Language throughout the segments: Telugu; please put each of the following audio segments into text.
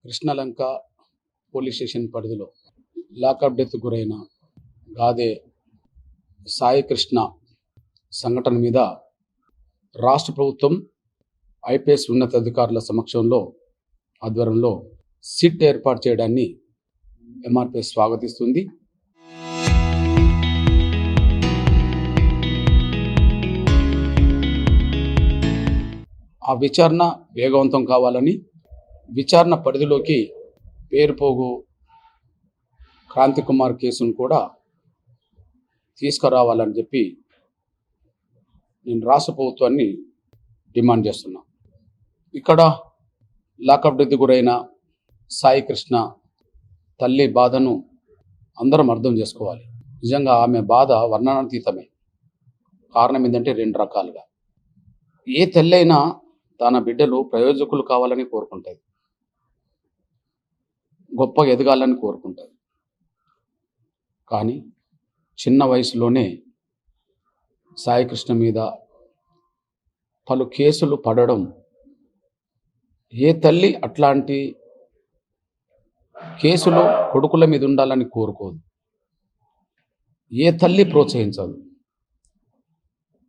కృష్ణలంక పోలీస్ స్టేషన్ పరిధిలో లాకప్ డెత్ గురైన గాదే సాయి కృష్ణ సంఘటన మీద రాష్ట్ర ప్రభుత్వం ఐపీఎస్ ఉన్నతాధికారుల సమక్షంలో ఆధ్వర్యంలో సిట్ ఏర్పాటు చేయడాన్ని ఎంఆర్పీఎస్ స్వాగతిస్తుంది. ఆ విచారణ వేగవంతం కావాలని, విచారణ పరిధిలోకి పేరుపోగు క్రాంతి కుమార్ కేసును కూడా తీసుకురావాలని చెప్పి నేను రాష్ట్ర ప్రభుత్వాన్ని డిమాండ్ చేస్తున్నా. ఇక్కడ లాకప్ డెత్ గురైన సాయి కృష్ణ తల్లి బాధను అందరం అర్థం చేసుకోవాలి. నిజంగా ఆమె బాధ వర్ణనాతీతమే. కారణం ఏంటంటే రెండు రకాలుగా. ఏ తల్లి అయినా తన బిడ్డలు ప్రయోజకులు కావాలని కోరుకుంటుంది, గొప్ప ఎదగాలని కోరుకుంటుంది. కానీ చిన్న వయసులోనే సాయి కృష్ణ మీద పలు కేసులు పడడం ఏ తల్లి అట్లాంటి కేసులు కొడుకుల మీద ఉండాలని కోరుకోదు, ఏ తల్లి ప్రోత్సహించదు.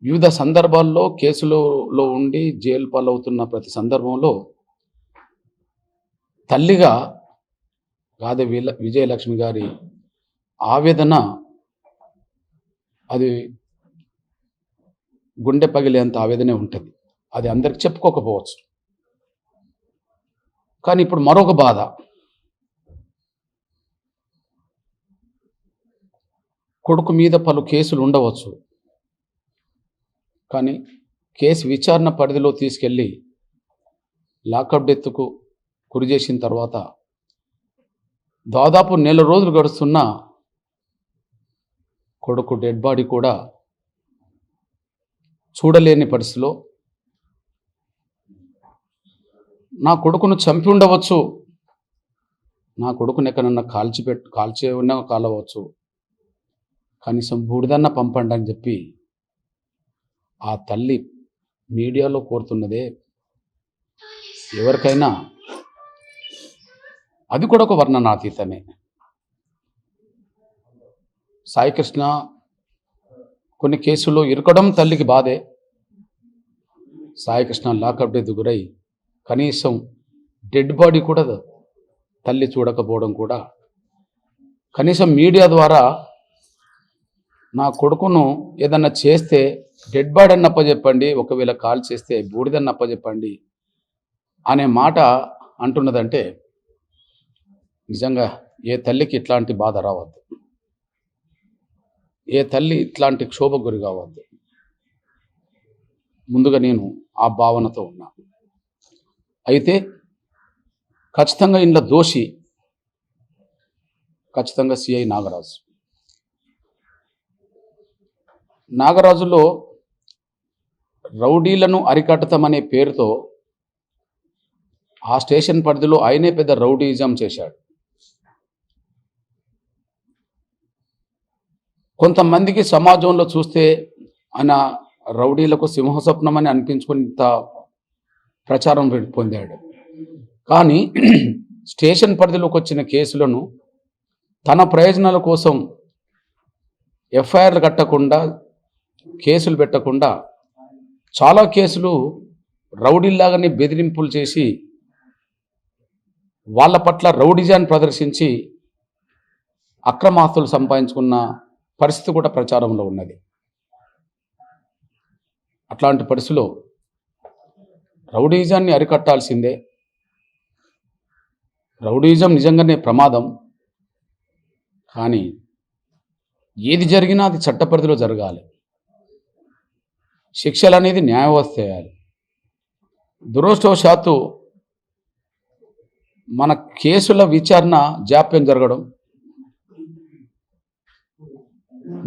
వివిధ సందర్భాల్లో కేసులలో ఉండి జైలు పాలవుతున్న ప్రతి సందర్భంలో తల్లిగా గాదే విజయలక్ష్మి గారి ఆవేదన అది గుండె పగిలేంత ఆవేదనే ఉంటుంది. అది అందరికి చెప్పుకోకపోవచ్చు. కానీ ఇప్పుడు మరొక బాధ, కొడుకు మీద పలు కేసులు ఉండవచ్చు, కానీ కేసు విచారణ పరిధిలో తీసుకెళ్ళి లాకప్ డెత్కు గురి చేసిన తర్వాత దాదాపు నెల రోజులు గడుస్తున్న కొడుకు డెడ్ బాడీ కూడా చూడలేని పరిస్థితిలో నా కొడుకును చంపి ఉండవచ్చు, నా కొడుకుని ఎక్కడన్నా కాల్చే ఉన్నా కాలవచ్చు, కనీసం బూడిదన్న పంపండి అని చెప్పి ఆ తల్లి మీడియాలో కోరుతున్నదే ఎవరికైనా అది కూడా ఒక వర్ణనాతీతమే. సాయి కృష్ణ కొన్ని కేసుల్లో ఇరకడం తల్లికి బాధే. సాయి కృష్ణ లాకప్ డెత్ గురై కనీసం డెడ్ బాడీ కూడా తల్లి చూడకపోవడం కూడా, కనీసం మీడియా ద్వారా నా కొడుకును ఏదన్నా చేస్తే డెడ్ బాడీ అని అప్పచెప్పండి, ఒకవేళ కాల్ చేస్తే బూడిదని అప్పచెప్పండి అనే మాట అంటున్నదంటే నిజంగా ఏ తల్లికి ఇట్లాంటి బాధ రావద్దు, ఏ తల్లి ఇట్లాంటి క్షోభకు గురి కావద్దు. ముందుగా నేను ఆ భావనతో ఉన్నా. అయితే ఖచ్చితంగా ఇందులో దోషి ఖచ్చితంగా సిఐ నాగరాజులో రౌడీలను అరికట్టమనే పేరుతో ఆ స్టేషన్ పరిధిలో ఆయనే పెద్ద రౌడీజం చేశాడు. కొంతమందికి సమాజంలో చూస్తే ఆయన రౌడీలకు సింహస్వప్నం అని అనిపించుకునేంత ప్రచారం పొందాడు. కానీ స్టేషన్ పరిధిలోకి వచ్చిన కేసులను తన ప్రయోజనాల కోసం ఎఫ్ఐఆర్లు కట్టకుండా, కేసులు పెట్టకుండా చాలా కేసులు రౌడీలాగానే బెదిరింపులు చేసి వాళ్ళ పట్ల రౌడీజాన్ని ప్రదర్శించి అక్రమాస్తులు సంపాదించుకున్న పరిస్థితి కూడా ప్రచారంలో ఉన్నది. అట్లాంటి పరిస్థితిలో రౌడీజాన్ని అరికట్టాల్సిందే. రౌడీజం నిజంగానే ప్రమాదం. కానీ ఏది జరిగినా అది చట్ట పరిధిలో జరగాలి. శిక్షలు అనేది న్యాయ వ్యవస్థ చేయాలి. దురదృష్టవశాత్తు మన కేసుల విచారణ జాప్యం జరగడం,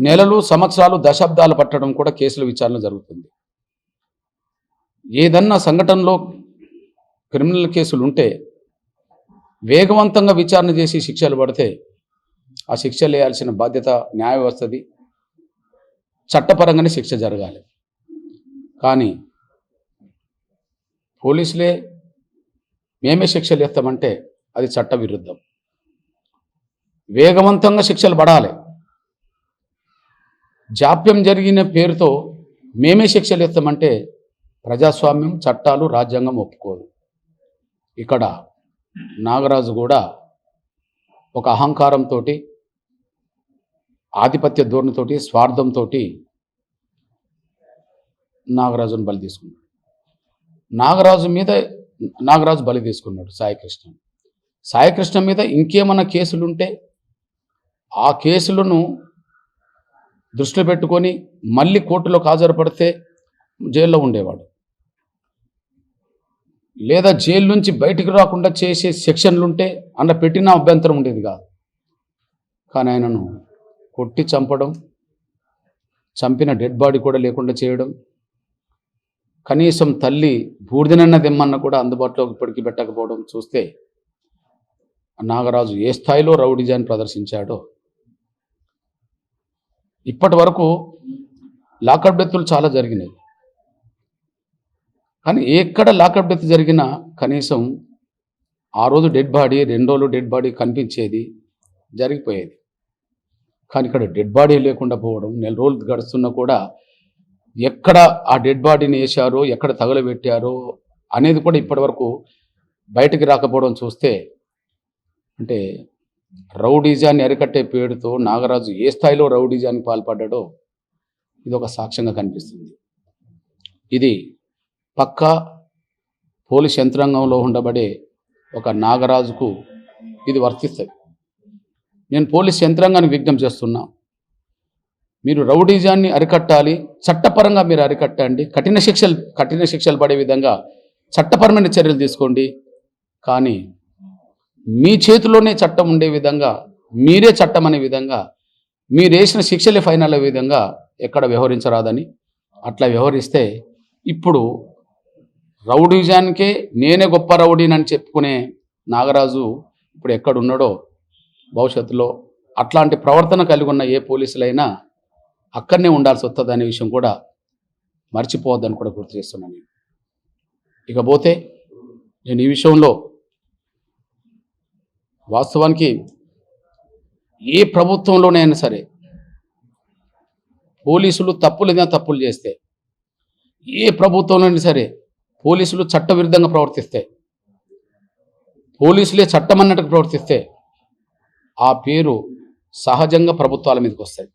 నెలలు, సంవత్సరాలు, దశాబ్దాలు పట్టడం కూడా కేసుల విచారణ జరుగుతుంది. ఏదన్నా సంఘటనలో క్రిమినల్ కేసులు ఉంటే వేగవంతంగా విచారణ చేసి శిక్షలు పడితే ఆ శిక్షలు వేయాల్సిన బాధ్యత న్యాయ వ్యవస్థది. చట్టపరంగానే శిక్ష జరగాలి. కానీ పోలీసులే మేమే శిక్షలు ఇస్తామంటే అది చట్టవిరుద్ధం. వేగవంతంగా శిక్షలు పడాలి. జాప్యం జరిగిన పేరుతో మేమే శిక్షలు ఇస్తామంటే ప్రజాస్వామ్యం, చట్టాలు, రాజ్యాంగం ఒప్పుకోదు. ఇక్కడ నాగరాజు కూడా ఒక అహంకారంతో, ఆధిపత్య ధోరణితోటి, స్వార్థంతో నాగరాజును బలి తీసుకున్నాడు. నాగరాజు బలి తీసుకున్నాడు సాయికృష్ణ మీద ఇంకేమన్నా కేసులుంటే ఆ కేసులను దృష్టిలో పెట్టుకొని మళ్ళీ కోర్టులోకి హాజరుపడితే జైల్లో ఉండేవాడు. లేదా జైలు నుంచి బయటికి రాకుండా చేసే సెక్షన్లుంటే అన్న పెట్టిన అభ్యంతరం ఉండేది కాదు. కానీ ఆయనను కొట్టి చంపడం, చంపిన డెడ్ బాడీ కూడా లేకుండా చేయడం, కనీసం తల్లి బూడిదనన్న దెమ్మన్న కూడా అందుబాటులో ఇప్పటికీ పెట్టకపోవడం చూస్తే నాగరాజు ఏ స్థాయిలో రౌడిజాన్ని ప్రదర్శించాడో. ఇప్పటి వరకు లాకప్ డెత్తులు చాలా జరిగినాయి. కానీ ఎక్కడ లాకప్ డెత్ జరిగినా కనీసం ఆ రోజు డెడ్ బాడీ, 2 రోజులు డెడ్ బాడీ కనిపించేది, జరిగిపోయేది. కానీ ఇక్కడ డెడ్ బాడీ లేకుండా పోవడం, 4 రోజులు గడుస్తున్నా కూడా ఎక్కడ ఆ డెడ్ బాడీని వేశారో, ఎక్కడ తగలబెట్టారో అనేది కూడా ఇప్పటివరకు బయటికి రాకపోవడం చూస్తే, అంటే రౌడీజాన్ని అరికట్టే పేరుతో నాగరాజు ఏ స్థాయిలో రౌడీజానికి పాల్పడ్డాడో ఇది ఒక సాక్ష్యంగా కనిపిస్తుంది. ఇది పక్కా పోలీస్ యంత్రాంగంలో ఉండబడే ఒక నాగరాజుకు ఇది వర్తిస్తుంది. నేను పోలీస్ యంత్రాంగాన్ని విజ్ఞప్తి చేస్తున్నా, మీరు రౌడీజాన్ని అరికట్టాలి, చట్టపరంగా మీరు అరికట్టండి, కఠిన శిక్షలు పడే విధంగా చట్టపరమైన చర్యలు తీసుకోండి. కానీ మీ చేతిలోనే చట్టం ఉండే విధంగా, మీరే చట్టం అనే విధంగా, మీరు వేసిన శిక్షలే ఫైనల్ అయ్యే విధంగా ఎక్కడ వ్యవహరించరాదని. అట్లా వ్యవహరిస్తే ఇప్పుడు రౌడీజానికే నేనే గొప్ప రౌడీని అని చెప్పుకునే నాగరాజు ఇప్పుడు ఎక్కడున్నాడో, భవిష్యత్తులో అట్లాంటి ప్రవర్తన కలిగి ఉన్న ఏ పోలీసులైనా అక్కడనే ఉండాల్సి వస్తుంది అనే విషయం కూడా మర్చిపోవద్దని కూడా గుర్తు చేస్తున్నాను. ఇకపోతే నేను ఈ విషయంలో వాస్తవానికి ఏ ప్రభుత్వంలోనైనా సరే పోలీసులు తప్పులు చేస్తే, ఏ ప్రభుత్వంలోనైనా సరే పోలీసులు చట్టవిరుద్ధంగా ప్రవర్తిస్తే, పోలీసులే చట్టం అన్నట్టుగా ప్రవర్తిస్తే ఆ పేరు సహజంగా ప్రభుత్వాల మీదకి వస్తాయి.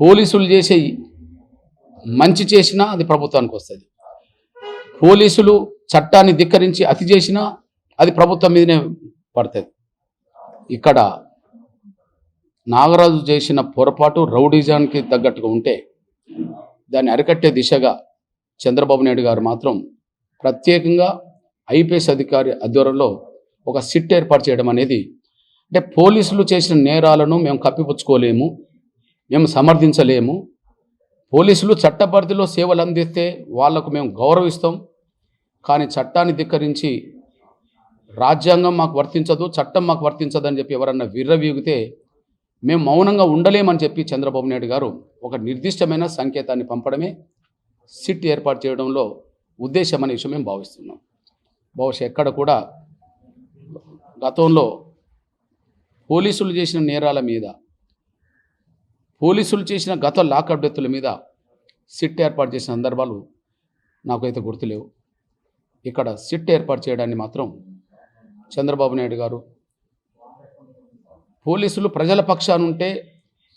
పోలీసులు చేసే మంచి చేసినా అది ప్రభుత్వానికి వస్తుంది. పోలీసులు చట్టాన్ని ధిక్కరించి అతి చేసినా అది ప్రభుత్వం మీదనే పడుతుంది. ఇక్కడ నాగరాజు చేసిన పొరపాటు రౌడీజానికి తగ్గట్టుగా ఉంటే దాన్ని అరికట్టే దిశగా చంద్రబాబు నాయుడు గారు మాత్రం ప్రత్యేకంగా ఐపీఎస్ అధికారి ఆధ్వర్యంలో ఒక సిట్ ఏర్పాటు చేయడం అనేది, అంటే పోలీసులు చేసిన నేరాలను మేము కప్పిపుచ్చుకోలేము, మేము సమర్థించలేము. పోలీసులు చట్ట పరిధిలో సేవలు అందిస్తే వాళ్లకు మేము గౌరవిస్తాం. కానీ చట్టాన్ని ధిక్కరించి రాజ్యాంగం మాకు వర్తించదు, చట్టం మాకు వర్తించదు అని చెప్పి ఎవరన్నా విర్రవీగితే మేము మౌనంగా ఉండలేమని చెప్పి చంద్రబాబు నాయుడు గారు ఒక నిర్దిష్టమైన సంకేతాన్ని పంపడమే సిట్ ఏర్పాటు చేయడంలో ఉద్దేశం అనే విషయం మేము భావిస్తున్నాం. బహుశా ఎక్కడ కూడా గతంలో పోలీసులు చేసిన నేరాల మీద, పోలీసులు చేసిన గత లాకప్ డెత్తుల మీద సిట్ ఏర్పాటు చేసిన సందర్భాలు నాకైతే గుర్తులేవు. ఇక్కడ సిట్ ఏర్పాటు చేయడాన్ని మాత్రం చంద్రబాబు నాయుడు గారు, పోలీసులు ప్రజల పక్షాన ఉంటే,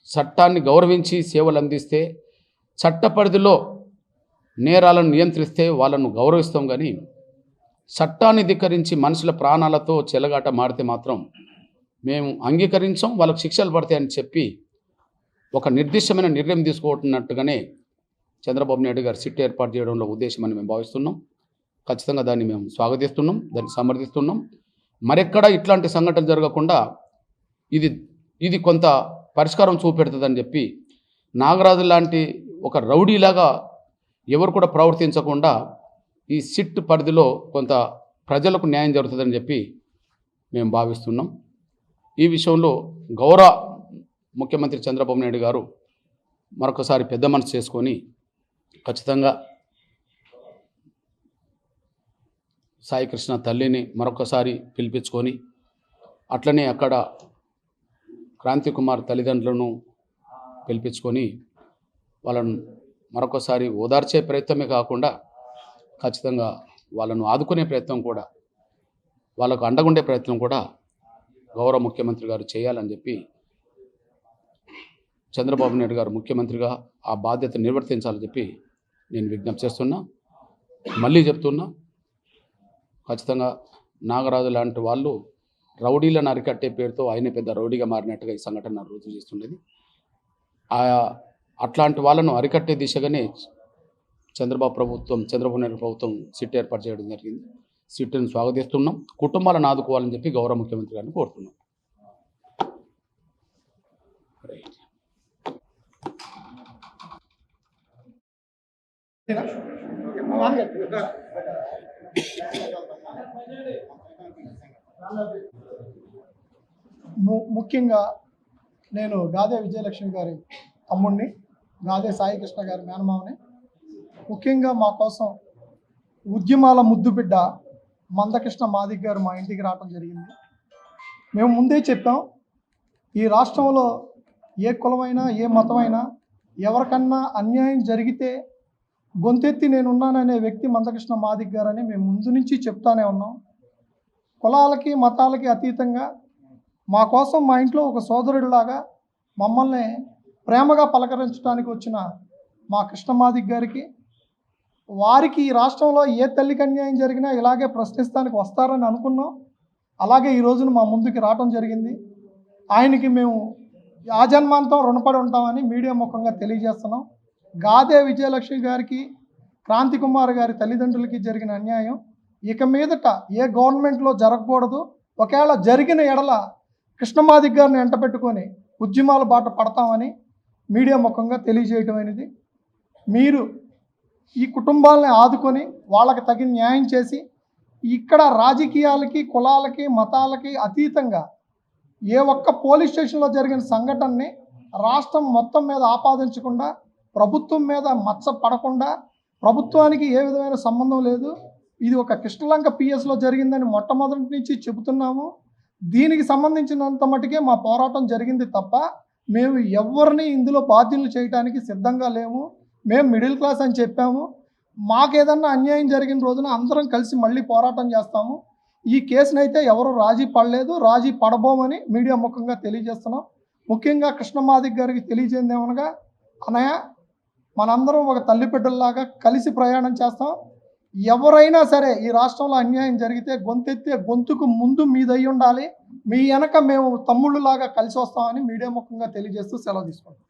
చట్టాన్ని గౌరవించి సేవలు అందిస్తే, చట్ట పరిధిలో నేరాలను నియంత్రిస్తే వాళ్ళను గౌరవిస్తాం. కానీ చట్టాన్ని ధిక్కరించి మనుషుల ప్రాణాలతో చెలగాట మాడితే మాత్రం మేము అంగీకరించాం, వాళ్ళకు శిక్షలు పడతాయని చెప్పి ఒక నిర్దిష్టమైన నిర్ణయం తీసుకుంటున్నట్టుగానే చంద్రబాబు నాయుడు గారు సిట్ ఏర్పాటు చేయడంలో ఉద్దేశం అని మేము భావిస్తున్నాం. ఖచ్చితంగా దాన్ని మేము స్వాగతిస్తున్నాం, దాన్ని సమర్థిస్తున్నాం. మరెక్కడ ఇట్లాంటి సంఘటన జరగకుండా ఇది కొంత పరిష్కారం చూపెడుతుందని చెప్పి, నాగరాజు లాంటి ఒక రౌడీలాగా ఎవరు కూడా ప్రవర్తించకుండా ఈ సిట్ పరిధిలో కొంత ప్రజలకు న్యాయం జరుగుతుందని చెప్పి మేము భావిస్తున్నాం. ఈ విషయంలో గౌరవ ముఖ్యమంత్రి చంద్రబాబు నాయుడు గారు మరొకసారి పెద్ద మనసు చేసుకొని ఖచ్చితంగా సాయికృష్ణ తల్లిని మరొకసారి పిలిపించుకొని అట్లనే అక్కడ క్రాంతి కుమార్ తల్లిదండ్రులను పిలిపించుకొని వాళ్ళను మరొకసారి ఓదార్చే ప్రయత్నమే కాకుండా ఖచ్చితంగా వాళ్ళను ఆదుకునే ప్రయత్నం కూడా, వాళ్ళకు అండగుండే ప్రయత్నం కూడా గౌరవ ముఖ్యమంత్రి గారు చేయాలని చెప్పి, చంద్రబాబు నాయుడు గారు ముఖ్యమంత్రిగా ఆ బాధ్యత నిర్వర్తించాలని చెప్పి నేను విజ్ఞప్తి చేస్తున్నా. మళ్ళీ చెప్తున్నా, ఖచ్చితంగా నాగరాజు లాంటి వాళ్ళు రౌడీలను అరికట్టే పేరుతో ఆయన పెద్ద రౌడీగా మారినట్టుగా ఈ సంఘటన రుజువు చేస్తుండేది. అట్లాంటి వాళ్ళను అరికట్టే దిశగానే చంద్రబాబు నాయుడు ప్రభుత్వం సిట్ ఏర్పాటు చేయడం జరిగింది. సిట్ను స్వాగతిస్తున్నాం. కుటుంబాలను ఆదుకోవాలని చెప్పి గౌరవ ముఖ్యమంత్రి గారిని కోరుతున్నాం. ముఖ్యంగా నేను గాదే విజయలక్ష్మి గారి తమ్ముడిని, గాదే సాయికృష్ణ గారి మేనమామని. ముఖ్యంగా మా కోసం ఉద్యమాల ముద్దుబిడ్డ మందకృష్ణ మాదిక్ గారు మా ఇంటికి రావడం జరిగింది. మేము ముందే చెప్పాం, ఈ రాష్ట్రంలో ఏ కులమైనా ఏ మతమైనా ఎవరికన్నా అన్యాయం జరిగితే గొంతెత్తి నేనున్నాననే వ్యక్తి మందకృష్ణ మాదిక్ గారని మేము ముందు నుంచి చెప్తానే ఉన్నాం. కులాలకి మతాలకి అతీతంగా మా కోసం మా ఇంట్లో ఒక సోదరుడిలాగా మమ్మల్ని ప్రేమగా పలకరించడానికి వచ్చిన మా కృష్ణ మాదిక్ గారికి, వారికి ఈ రాష్ట్రంలో ఏ తల్లికి అన్యాయం జరిగినా ఇలాగే ప్రశ్నిస్తానికి వస్తారని అనుకున్నాం. అలాగే ఈ రోజున మా ముందుకి రావడం జరిగింది. ఆయనకి మేము ఆజన్మాంతం రుణపడి ఉంటామని మీడియా ముఖంగా తెలియజేస్తున్నాం. గాదే విజయలక్ష్మి గారికి, క్రాంతి కుమార్ గారి తల్లిదండ్రులకి జరిగిన అన్యాయం ఇక మీదట ఏ గవర్నమెంట్లో జరగకూడదు. ఒకవేళ జరిగిన ఎడల కృష్ణమాదిక్ గారిని వెంట పెట్టుకొని ఉద్యమాల బాట పడతామని మీడియా ముఖంగా తెలియజేయడం అనేది. మీరు ఈ కుటుంబాలని ఆదుకొని వాళ్ళకి తగిన న్యాయం చేసి, ఇక్కడ రాజకీయాలకి కులాలకి మతాలకి అతీతంగా ఏ ఒక్క పోలీస్ స్టేషన్లో జరిగిన సంఘటనని రాష్ట్రం మొత్తం మీద ఆపాదించకుండా, ప్రభుత్వం మీద మచ్చ పడకుండా, ప్రభుత్వానికి ఏ విధమైన సంబంధం లేదు, ఇది ఒక కృష్ణలంక పిఎస్లో జరిగిందని మొట్టమొదటి నుంచి చెబుతున్నాము. దీనికి సంబంధించినంత మటుకే మా పోరాటం జరిగింది తప్ప మేము ఎవరిని ఇందులో బాధ్యులు చేయడానికి సిద్ధంగా లేము. మేము మిడిల్ క్లాస్ అని చెప్పాము. మాకేదన్నా అన్యాయం జరిగిన రోజున అందరం కలిసి మళ్ళీ పోరాటం చేస్తాము. ఈ కేసునైతే ఎవరు రాజీ పడలేదు, రాజీ పడబోమని మీడియా ముఖంగా తెలియజేస్తున్నాం. ముఖ్యంగా కృష్ణమాదిక్ గారికి తెలియజేయదేమనగా, అన్నయ్య మనందరం ఒక తల్లి బిడ్డల్లాగా కలిసి ప్రయాణం చేస్తాం. ఎవరైనా సరే ఈ రాష్ట్రంలో అన్యాయం జరిగితే గొంతెత్తే గొంతుకు ముందు మీదై ఉండాలి. మీ వెనక మేము తమ్ముళ్ళలాగా కలిసి వస్తామని మీడియా ముఖంగా తెలియజేస్తూ సెలవు తీసుకుంటాం.